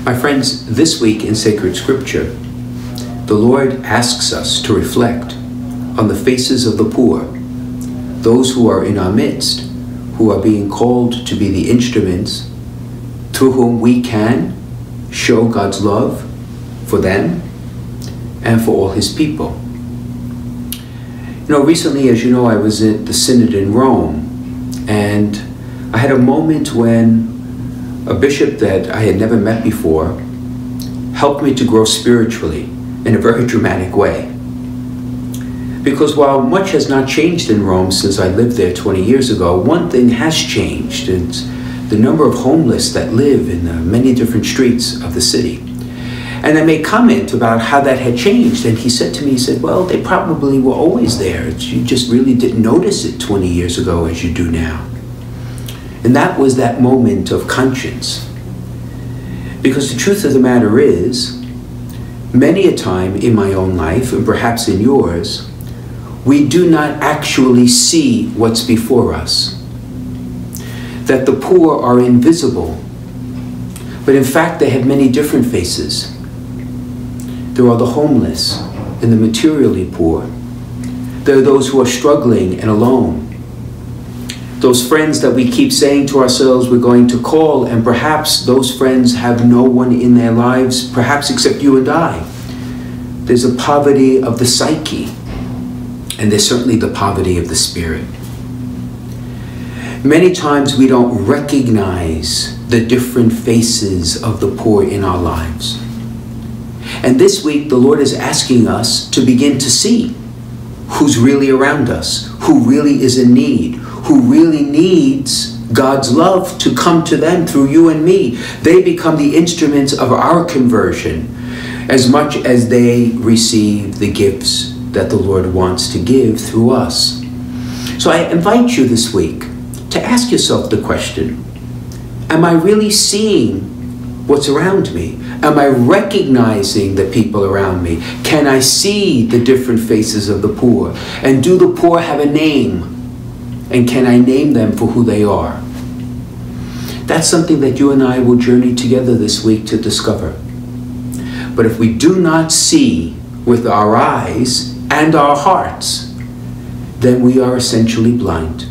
My friends, this week in Sacred Scripture, the Lord asks us to reflect on the faces of the poor, those who are in our midst, who are being called to be the instruments through whom we can show God's love for them and for all His people. You know, recently, as you know, I was at the Synod in Rome, and I had a moment when a bishop that I had never met before helped me to grow spiritually in a very dramatic way. Because while much has not changed in Rome since I lived there 20 years ago, one thing has changed. It's the number of homeless that live in the many different streets of the city. And I made comment about how that had changed, and he said to me, he said, well, they probably were always there. You just really didn't notice it 20 years ago as you do now. And that was that moment of conscience. Because the truth of the matter is, many a time in my own life, and perhaps in yours, we do not actually see what's before us. That the poor are invisible, but in fact they have many different faces. There are the homeless and the materially poor. There are those who are struggling and alone. Those friends that we keep saying to ourselves we're going to call, and perhaps those friends have no one in their lives, perhaps except you and I. There's a poverty of the psyche, and there's certainly the poverty of the spirit. Many times we don't recognize the different faces of the poor in our lives. And this week, the Lord is asking us to begin to see who's really around us, who really is in need, who really needs God's love to come to them through you and me. They become the instruments of our conversion as much as they receive the gifts that the Lord wants to give through us. So I invite you this week to ask yourself the question, am I really seeing what's around me? Am I recognizing the people around me? Can I see the different faces of the poor? And do the poor have a name? And can I name them for who they are? That's something that you and I will journey together this week to discover. But if we do not see with our eyes and our hearts, then we are essentially blind.